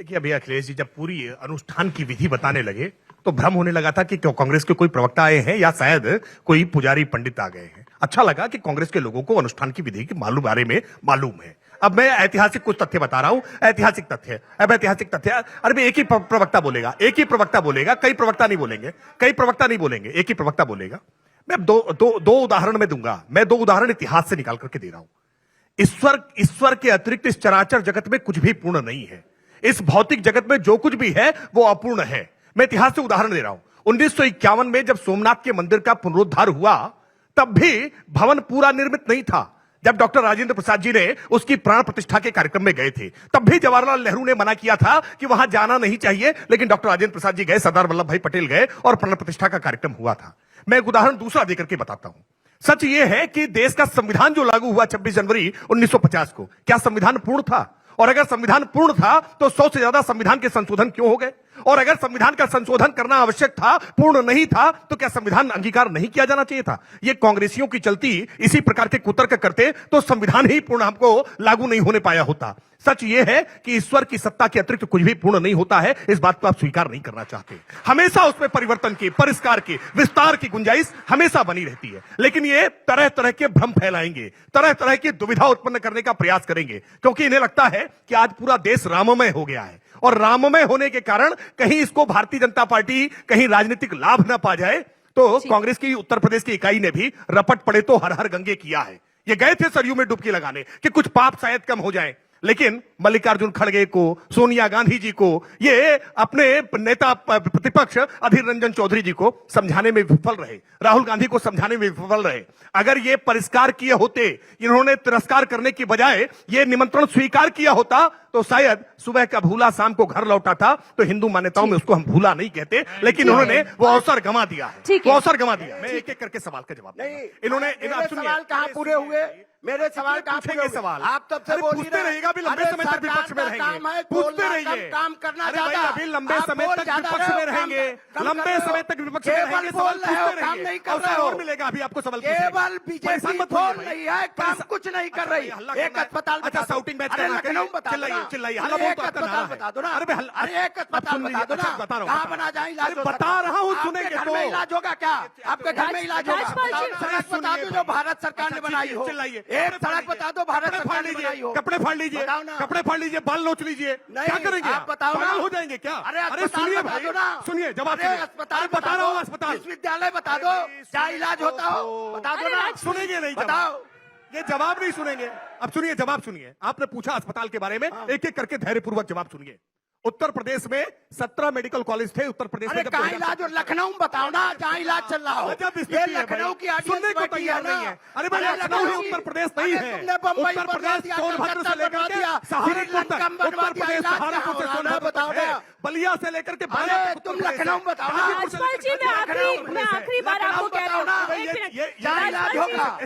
देखिए अभी अखिलेश जी जब पूरी अनुष्ठान की विधि बताने लगे तो भ्रम होने लगा था कि क्यों कांग्रेस के कोई प्रवक्ता आए हैं या शायद कोई पुजारी पंडित आ गए हैं। अच्छा लगा कि कांग्रेस के लोगों को अनुष्ठान की विधि के बारे में मालूम है। अब मैं ऐतिहासिक कुछ तथ्य बता रहा हूं, ऐतिहासिक तथ्य। अब ऐतिहासिक तथ्य, अरे भाई एक ही प्रवक्ता बोलेगा, एक ही प्रवक्ता बोलेगा, कई प्रवक्ता नहीं बोलेंगे, कई प्रवक्ता नहीं बोलेंगे, एक ही प्रवक्ता बोलेगा। मैं दो उदाहरण में दूंगा। मैं दो उदाहरण इतिहास से निकाल करके दे रहा हूं। ईश्वर के अतिरिक्त इस चराचर जगत में कुछ भी पूर्ण नहीं है। इस भौतिक जगत में जो कुछ भी है वो अपूर्ण है। मैं इतिहास से उदाहरण दे रहा हूं। 1951 में जब सोमनाथ के मंदिर का पुनरुद्धार हुआ तब भी भवन पूरा निर्मित नहीं था। जब डॉक्टर राजेंद्र प्रसाद जी ने उसकी प्राण प्रतिष्ठा के कार्यक्रम में गए थे तब भी जवाहरलाल नेहरू ने मना किया था कि वहां जाना नहीं चाहिए, लेकिन डॉक्टर राजेंद्र प्रसाद जी गए, सरदार वल्लभ भाई पटेल गए और प्राण प्रतिष्ठा का कार्यक्रम हुआ था। मैं एक उदाहरण दूसरा देकर के बताता हूं। सच यह है कि देश का संविधान जो लागू हुआ 26 जनवरी 1950 को, क्या संविधान पूर्ण था? और अगर संविधान पूर्ण था तो 100 से ज्यादा संविधान के संशोधन क्यों हो गए? और अगर संविधान का संशोधन करना आवश्यक था, पूर्ण नहीं था, तो क्या संविधान अंगीकार नहीं किया जाना चाहिए था? ये कांग्रेसियों की चलती इसी प्रकार के कुतर्क करते तो संविधान ही पूर्ण हमको लागू नहीं होने पाया होता। सच यह है कि ईश्वर की सत्ता के अतिरिक्त कुछ भी पूर्ण नहीं होता है। इस बात को आप स्वीकार नहीं करना चाहते। हमेशा उसमें परिवर्तन की, परिष्कार की, विस्तार की गुंजाइश हमेशा बनी रहती है। लेकिन ये तरह तरह के भ्रम फैलाएंगे, तरह तरह की दुविधा उत्पन्न करने का प्रयास करेंगे, क्योंकि इन्हें लगता है कि आज पूरा देश राममय हो गया है और राममय होने के कारण कहीं इसको भारतीय जनता पार्टी कहीं राजनीतिक लाभ ना पा जाए। तो कांग्रेस की उत्तर प्रदेश की इकाई ने भी रपट पड़े तो हर हर गंगे किया है। ये गए थे सरयू में डुबकी लगाने कि कुछ पाप शायद कम हो जाए, लेकिन मल्लिकार्जुन खड़गे को, सोनिया गांधी जी को, ये अपने नेता प्रतिपक्ष अधीर रंजन चौधरी जी को समझाने में विफल रहे, राहुल गांधी को समझाने में विफल रहे। अगर ये परिष्कार किए होते, इन्होंने तिरस्कार करने की बजाय ये निमंत्रण स्वीकार किया होता तो शायद सुबह का भूला शाम को घर लौटा था। तो हिंदू मान्यताओं में उसको हम भूला नहीं कहते, लेकिन उन्होंने वो अवसर गंवा दिया है, वो अवसर गंवा दिया। मैं एक एक करके सवाल का जवाब नहीं, इन्होंने सवाल कहाँ पूरे हुए? मेरे सवाल कहाँ पूरे हुए? सवाल आप तब से पूछते रहिएगा, अभी लंबे समय तक विपक्ष में रहेंगे, पूछते रहिए, काम करना ज्यादा, अभी लंबे समय तक विपक्ष में रहेंगे, लंबे समय तक विपक्ष में रहेंगे, सवाल पूछते रहिए, अवसर और मिलेगा। अभी आपको सवाल केवल बीजेपी बोल रही है, काम कुछ नहीं कर रही। एक अस्पताल, अच्छा साउटिंग मैच लखनऊ बता चिल्लाइए, अस्पताल बता दो ना। अरे एक अस्पताल बता दो ना, कहाँ बना जाए इलाज? बता रहा हूँ, सुनेंगे तो। इलाज होगा क्या? आपके घर में इलाज होगा? सड़क बता दो जो भारत सरकार ने बनाई हो। चिल्लाइए, एक सड़क बता दो भारत सरकार ने बनाई हो। कपड़े फाड़ लीजिए, कपड़े फाड़ लीजिए, बाल नोच लीजिए, क्या करेंगे? आप बताओ ना, हो जाएंगे क्या? अरे सुनिए भाई, सुनिए जवाब। अस्पताल बता रहा हूँ, अस्पताल, विश्वविद्यालय बता दो जहाँ इलाज होता हो, बता दो ना। सुनेंगे नहीं, बताओ, ये जवाब नहीं सुनेंगे। अब सुनिए, जवाब सुनिए। आपने पूछा अस्पताल के बारे में, एक एक करके धैर्यपूर्वक जवाब सुनिए। उत्तर प्रदेश में 17 मेडिकल कॉलेज थे। उत्तर प्रदेश में कहाँ इलाज? और लखनऊ बताओ ना जहाँ इलाज चल रहा हो। ये लखनऊ की सुनने को तैयार नहीं है। अरे भाई लखनऊ ही उत्तर प्रदेश नहीं है। उत्तर प्रदेश सोनभद्र से लेकर के सहारनपुर तक, उत्तर प्रदेश सहारनपुर से सोनभद्र तक, बलिया से लेकर के बाला, तुम लखनऊ बताओ ना। मैं आखिरी बार आपको कह रहा हूँ, इलाज होगा।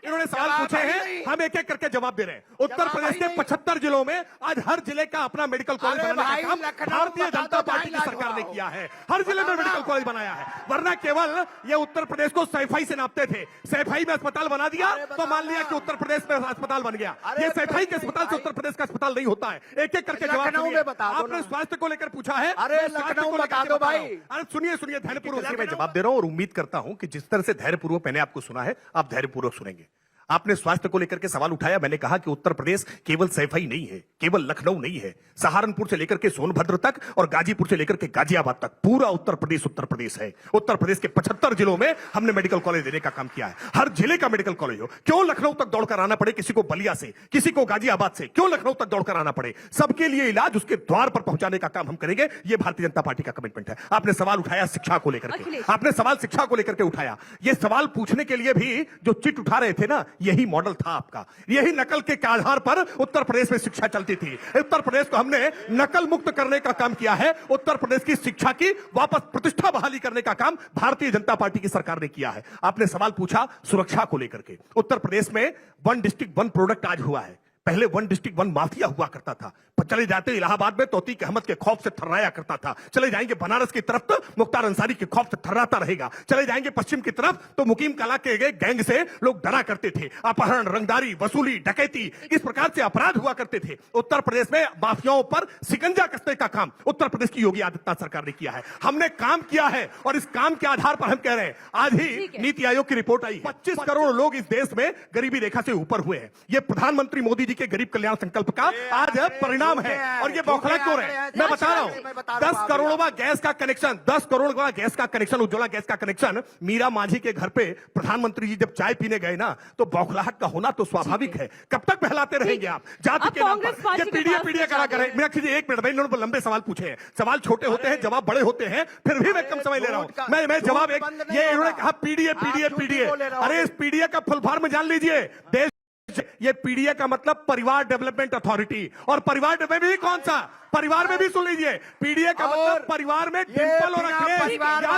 इन्होंने सवाल पूछे हैं, हम एक एक करके जवाब दे रहे हैं। उत्तर प्रदेश के 75 जिलों में आज हर जिले का अपना मेडिकल कॉलेज बनाने का काम भारतीय जनता पार्टी की सरकार ने किया है। हर जिले में मेडिकल कॉलेज बनाया है, वरना केवल ये उत्तर प्रदेश को सैफाई से नापते थे। सैफाई में अस्पताल बना दिया तो मान लिया कि उत्तर प्रदेश में अस्पताल बन गया। ये सैफाई के अस्पताल से उत्तर प्रदेश का अस्पताल नहीं होता है। एक एक करके जवाब सुनिए। आपने स्वास्थ्य को लेकर पूछा है, अरे लखनऊ बता दो भाई। अरे सुनिए धैर्यपूर्वक मैं जवाब दे रहा हूं और उम्मीद करता हूं कि जिस तरह से धैर्यपूर्वक मैंने आपको सुना है, आप धैर्यपूर्वक सुनेंगे। आपने स्वास्थ्य को लेकर के सवाल उठाया, मैंने कहा कि उत्तर प्रदेश केवल सैफई नहीं है, केवल लखनऊ नहीं है, सहारनपुर से लेकर के सोनभद्र तक और गाजीपुर से लेकर के गाजियाबाद तक पूरा उत्तर प्रदेश है। उत्तर प्रदेश के 75 जिलों में हमने मेडिकल कॉलेज देने का काम किया है। हर जिले का मेडिकल कॉलेज हो। क्यों लखनऊ तक दौड़कर आना पड़े? किसी को बलिया से, किसी को गाजियाबाद से, क्यों लखनऊ तक दौड़कर आना पड़े? सबके लिए इलाज उसके द्वार पर पहुंचाने का काम हम करेंगे। यह भारतीय जनता पार्टी का कमिटमेंट है। आपने सवाल उठाया शिक्षा को लेकर के, आपने सवाल शिक्षा को लेकर के उठाया। यह सवाल पूछने के लिए भी जो चिट उठा रहे थे ना, यही मॉडल था आपका। यही नकल के आधार पर उत्तर प्रदेश में शिक्षा चलती थी। उत्तर प्रदेश को हमने नकल मुक्त करने का काम किया है। उत्तर प्रदेश की शिक्षा की वापस प्रतिष्ठा बहाली करने का काम भारतीय जनता पार्टी की सरकार ने किया है। आपने सवाल पूछा सुरक्षा को लेकर के। उत्तर प्रदेश में 1 डिस्ट्रिक्ट 1 प्रोडक्ट आज हुआ है। पहले वन डिस्ट्रिक्ट वन माफिया हुआ करता था, पर चले जाते इलाहाबाद में तौतीक अहमद के खौफ से थर्राया करता था, चले जाएंगे बनारस की तरफ तो मुख्तार अंसारी के खौफ से थर्राता रहेगा, चले जाएंगे पश्चिम की तरफ तो मुकीम कला के गैंग से लोग डरा करते थे, अपहरण, रंगदारी, वसूली, डकैती, इस प्रकार से अपराध हुआ करते थे। उत्तर प्रदेश में माफियाओं पर शिकंजा कसने का काम उत्तर प्रदेश की योगी आदित्यनाथ सरकार ने किया है। हमने काम किया है और इस काम के आधार पर हम कह रहे हैं, आज ही नीति आयोग की रिपोर्ट आई, 25 करोड़ लोग इस देश में गरीबी रेखा से ऊपर हुए हैं। ये प्रधानमंत्री मोदी जी के गरीब कल्याण संकल्प का आज परिणाम है। और ये बौखला क्यों रहे? मैं बता रहा हूं, 10 करोड़वा गैस का कनेक्शन, 10 करोड़ गैस का कनेक्शन, उज्ज्वला गैस का कनेक्शन मीरा माझी के घर पे प्रधानमंत्री जी जब चाय पीने गए ना, तो बौखलाहट का होना तो स्वाभाविक है। कब तक बहलाते रहेंगे आप जाति के नाम पर? ये पीडीए करा करें। मैं खींचिए एक मिनट भाई, इन्होंने लंबे सवाल पूछे हैं, सवाल छोटे होते हैं, जवाब बड़े होते हैं, फिर भी मैं कम समय ले रहा हूं। मैं जवाब एक, ये इन्होंने कहा पीडीए पीडीए पीडीए, अरे इस पीडीए का फुल फॉर्म जान लीजिए। देश, ये पीडीए का मतलब परिवार डेवलपमेंट अथॉरिटी, और परिवार में भी कौन सा? परिवार में भी सुन लीजिए, पीडीए का मतलब परिवार में डिंपल और अखिलेश,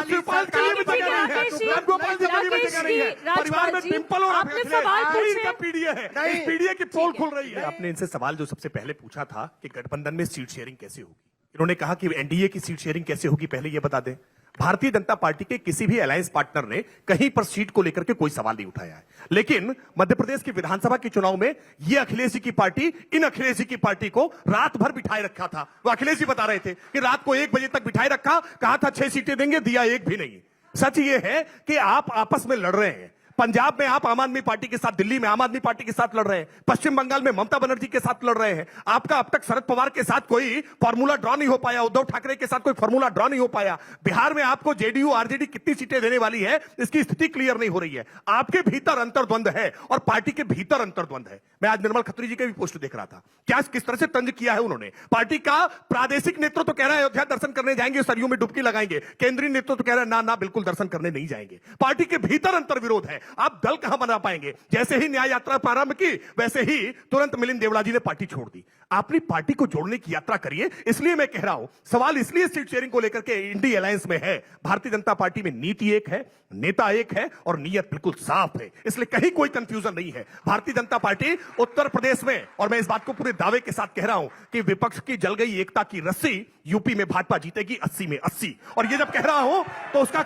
शिवपाल के लिए भी जगह नहीं है, रामगोपाल जी के लिए भी जगह नहीं है, परिवार में डिंपल और अखिलेश का पीडीए है। इस पीडीए की पोल खुल रही है। आपने इनसे सवाल जो सबसे पहले पूछा था कि गठबंधन में सीट शेयरिंग कैसे होगी, इन्होंने कहा कि एनडीए की सीट शेयरिंग कैसे होगी, पहले ये बता दें। भारतीय जनता पार्टी के किसी भी अलायंस पार्टनर ने कहीं पर सीट को लेकर के कोई सवाल नहीं उठाया है, लेकिन मध्य प्रदेश की विधानसभा के चुनाव में ये अखिलेश जी की पार्टी इन अखिलेश जी की पार्टी को रात भर बिठाए रखा था। वो अखिलेश जी बता रहे थे कि रात को 1 बजे तक बिठाए रखा, कहा था 6 सीटें देंगे, दिया एक भी नहीं। सच ये है कि आप आपस में लड़ रहे हैं। पंजाब में आप आम आदमी पार्टी के साथ, दिल्ली में आम आदमी पार्टी के साथ लड़ रहे हैं, पश्चिम बंगाल में ममता बनर्जी के साथ लड़ रहे हैं। आपका अब तक शरद पवार के साथ कोई फॉर्मूला ड्रॉ नहीं हो पाया, उद्धव ठाकरे के साथ कोई फॉर्मूला ड्रॉ नहीं हो पाया। बिहार में आपको जेडीयू आरजेडी कितनी सीटें देने वाली है, इसकी स्थिति क्लियर नहीं हो रही है। आपके भीतर अंतर्द्वंद है और पार्टी के भीतर अंतर्द्वंद है। मैं आज निर्मल खत्री जी के भी पोस्ट देख रहा था, क्या किस तरह से तंज किया है उन्होंने। पार्टी का प्रादेशिक नेतृत्व तो कह रहा है अयोध्या दर्शन करने जाएंगे, सरयू में डुबकी लगाएंगे, केंद्रीय नेतृत्व तो कह रहा है ना ना बिल्कुल दर्शन करने नहीं जाएंगे। पार्टी के भीतर अंतर्विरोध है, आप दल कहां बना पाएंगे। जैसे ही न्याय यात्रा प्रारंभ की, वैसे ही तुरंत मिलिंद देवड़ा जी ने पार्टी छोड़ दी। अपनी पार्टी को जोड़ने की यात्रा करिए। इसलिए मैं कह रहा हूं, सवाल इसलिए सीट शेयरिंग को लेकर के इंडी अलायंस में है। भारतीय जनता पार्टी में नीति एक है, नेता एक है और नीयत बिल्कुल साफ है, इसलिए कहीं कोई कंफ्यूजन नहीं है। भारतीय जनता पार्टी उत्तर प्रदेश में, और मैं इस बात को पूरे दावे के साथ कह रहा हूं कि विपक्ष की जल गई एकता की रस्सी यूपी में भाजपा जीतेगी 80 में 80। और ये जब कह रहा हूं तो उसका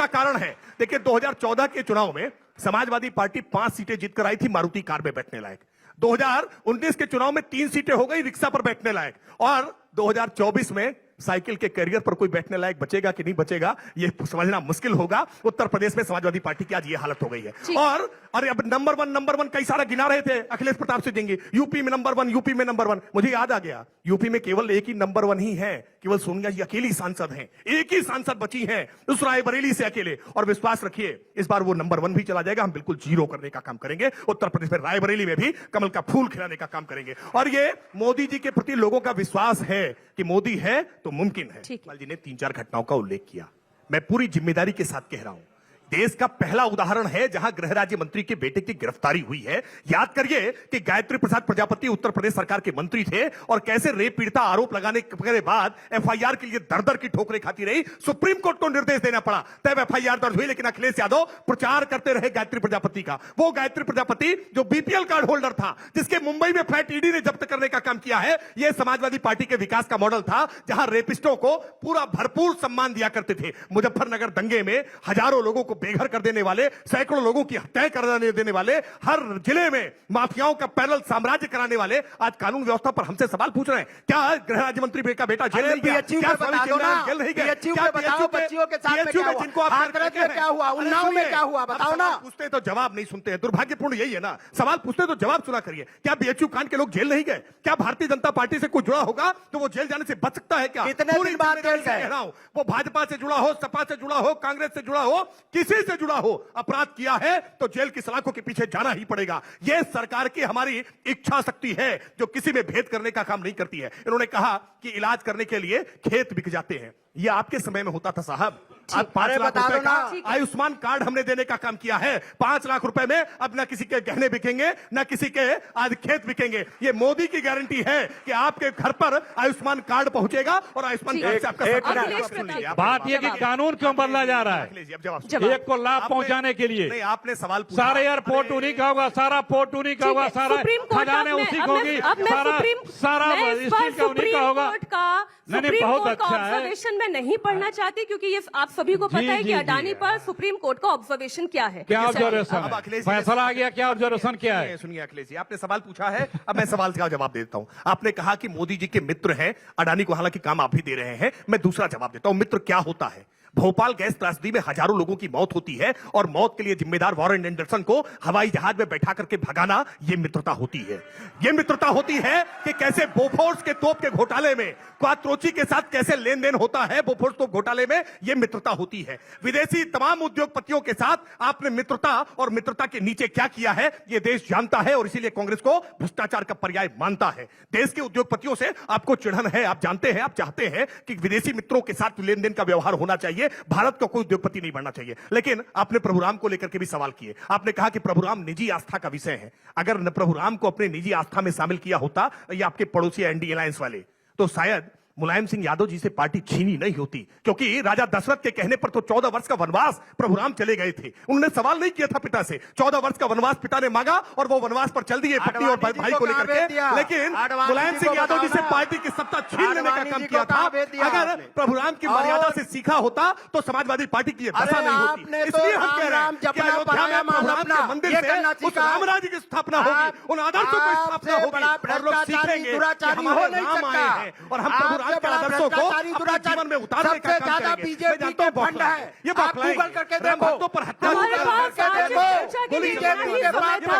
कारण है, देखिए 2014 के चुनाव में समाजवादी पार्टी 5 सीटें जीतकर आई थी मारुति कार में बैठने लायक। 2019 के चुनाव में 3 सीटें हो गई रिक्शा पर बैठने लायक, और 2024 में साइकिल के कैरियर पर कोई बैठने लायक बचेगा कि नहीं बचेगा, ये समझना मुश्किल होगा। उत्तर प्रदेश में समाजवादी पार्टी की आज ये हालत हो गई है। और अरे अब नंबर वन कई सारा गिना रहे थे अखिलेश प्रताप सिंह जी, यूपी में नंबर 1, यूपी में नंबर 1। मुझे याद आ गया, यूपी में केवल एक ही नंबर 1 ही है, केवल सोनिया जी अकेली सांसद हैं, एक ही सांसद बची हैं उस रायबरेली से अकेले। और विश्वास रखिए इस बार वो नंबर 1 भी चला जाएगा, हम बिल्कुल 0 करने का काम करेंगे। उत्तर प्रदेश में रायबरेली में भी कमल का फूल खिलाने का काम करेंगे। और ये मोदी जी के प्रति लोगों का विश्वास है कि मोदी है तो मुमकिन है। जी ने 3-4 घटनाओं का उल्लेख किया, मैं पूरी जिम्मेदारी के साथ कह रहा हूं, देश का पहला उदाहरण है जहां गृह राज्य मंत्री के बेटे की गिरफ्तारी हुई है। याद करिए कि गायत्री प्रसाद प्रजापति उत्तर प्रदेश सरकार के मंत्री थे और कैसे रेप पीड़िता आरोप लगाने के बाद एफआईआर के लिए दर-दर की ठोकरें खाती रही। सुप्रीम कोर्ट को निर्देश देना पड़ा, तब एफआईआर दर्ज हुई, लेकिन अखिलेश यादव प्रचार करते रहे गायत्री प्रजापति का। वो गायत्री प्रजापति जो बीपीएल कार्ड होल्डर था, जिसके मुंबई में फ्लैट ईडी ने जब्त करने का काम किया है, यह समाजवादी पार्टी के विकास का मॉडल था, जहां रेपिस्टों को पूरा भरपूर सम्मान दिया करते थे। मुजफ्फरनगर दंगे में हजारों लोगों को बेघर कर देने वाले, सैकड़ों लोगों की हत्याएं कर देने वाले, हर जिले में माफियाओं का पैरेलल साम्राज्य कराने वाले आज कानून व्यवस्था पर हमसे सवाल पूछ रहे हैं। क्या गृह राज्य मंत्री का बेटा जेल नहीं गया? क्या स्वामी चिन्मयानंद जेल नहीं गए? क्या बताओ बच्चियों के साथ में जिनको आप क्या हुआ, उन्नाव में क्या हुआ, बताओ ना। पूछते तो जवाब नहीं सुनते हैं, दुर्भाग्यपूर्ण यही है ना। सवाल पूछते तो जवाब सुना करिए। क्या बीएचयू कांड के लोग जेल नहीं गए? क्या भारतीय जनता पार्टी से कोई जुड़ा होगा तो वो जेल जाने से बच सकता है क्या? कितने दिन बाद जेल गए? वो भाजपा से जुड़ा हो, सपा से जुड़ा हो, कांग्रेस से जुड़ा हो, किसी से जुड़ा हो, अपराध किया है तो जेल की सलाखों के पीछे जाना ही पड़ेगा। यह सरकार की हमारी इच्छा शक्ति है जो किसी में भेद करने का काम नहीं करती है। इन्होंने कहा कि इलाज करने के लिए खेत बिक जाते हैं, यह आपके समय में होता था साहब। आज 5 अरे लाख बता रुपए दो ना। का आयुष्मान कार्ड हमने देने का काम किया है। 5 लाख रुपए में अब न किसी के गहने बिकेंगे, न किसी के आज खेत बिकेंगे। ये मोदी की गारंटी है कि आपके घर पर आयुष्मान कार्ड पहुंचेगा और आयुष्मान कार्ड से आपका अखिलेश सब सुन लीजिए। प्रताप। बात यह कि कानून क्यों बदला जा रहा है? अखिलेश जी, अब जवाब जवाब। एक को लाभ आपने- पहुंचाने के लिए नहीं, आपने सवाल पूछा। सारे एयरपोर्ट उन्हीं का होगा, सारा पोर्ट उन्हीं का होगा, सारा सुप्रीम कोर्ट खजाने अब मैं- उसी अब को मैं- होगी, अब मैं सारा सुप्रीम सारा मैं इस बार स्टील का उन्हीं का होगा। नहीं, नहीं, बहुत सुप्रीम कोर्ट का अच्छा है। ऑब्जर्वेशन में नहीं पढ़ना चाहती, क्योंकि ये आप सभी को पता जी, है कि जी, अडानी जी। पर सुप्रीम कोर्ट का ऑब्जर्वेशन क्या है। क्या अब ऑब्जर्वेशन अखिलेश जी- फैसला आ गया? क्या ऑब्जर्वेशन क्या है? सुनिए अखिलेश जी, आपने सवाल पूछा है, अब मैं सवाल का जवाब देता हूं। आपने कहा कि मोदी जी के मित्र हैं, अडानी को हालांकि काम आप भी दे रहे हैं। मैं दूसरा जवाब देता हूं, मित्र क्या होता है। भोपाल गैस त्रासदी में हजारों लोगों की मौत होती है और मौत के लिए जिम्मेदार वॉरेन एंडरसन को हवाई जहाज में बैठा करके भगाना, यह मित्रता होती है। यह मित्रता होती है कि कैसे बोफोर्स के तोप के घोटाले में क्वात्रोची के साथ कैसे लेन देन होता है। बोफोर्स तोप घोटाले में यह मित्रता होती है। विदेशी तमाम उद्योगपतियों के साथ आपने मित्रता और मित्रता के नीचे क्या किया है, यह देश जानता है और इसीलिए कांग्रेस को भ्रष्टाचार का पर्याय मानता है। देश के उद्योगपतियों से आपको चिढ़न है, आप जानते हैं, आप चाहते हैं कि विदेशी मित्रों के साथ लेन देन का व्यवहार होना चाहिए, भारत का कोई उद्योगपति नहीं बनना चाहिए। लेकिन आपने प्रभुराम को लेकर के भी सवाल किए। आपने कहा कि प्रभुराम निजी आस्था का विषय है। अगर न प्रभुराम को अपने निजी आस्था में शामिल किया होता या आपके पड़ोसी एनडी अलायंस वाले, तो शायद मुलायम सिंह यादव जी से पार्टी छीनी नहीं होती। क्योंकि राजा दशरथ के कहने पर तो 14 वर्ष का वनवास प्रभुराम चले गए थे। उन्होंने सवाल नहीं किया था पिता से। 14 वर्ष का वनवास पिता ने मांगा और वो वनवास पर चल दिए पत्नी और भाई को लेकर के। लेकिन मुलायम सिंह यादव जी से पार्टी की सत्ता छीन लेने का काम किया था। अगर प्रभुराम की मर्यादा से सीखा होता तो समाजवादी पार्टी की दशा नहीं होती। इसलिए हम कह रहे हैं कि अयोध्या में प्रभुराम के मंदिर से उस राम राज्य की स्थापना होगी, उन आदर्शों की स्थापना होगी और लोग सीखेंगे कि हमारे राम आए हैं और हम प्रभुराम के आदर्शों को अपने जीवन में उतारने का काम करेंगे। मैं जानता हूं बौखलाएं, ये बौखलाएं, गूगल करके राम देखो। भक्तों पर हत्या हमारे पास आज चर्चा के लिए बोलिए, इतना ही समय था।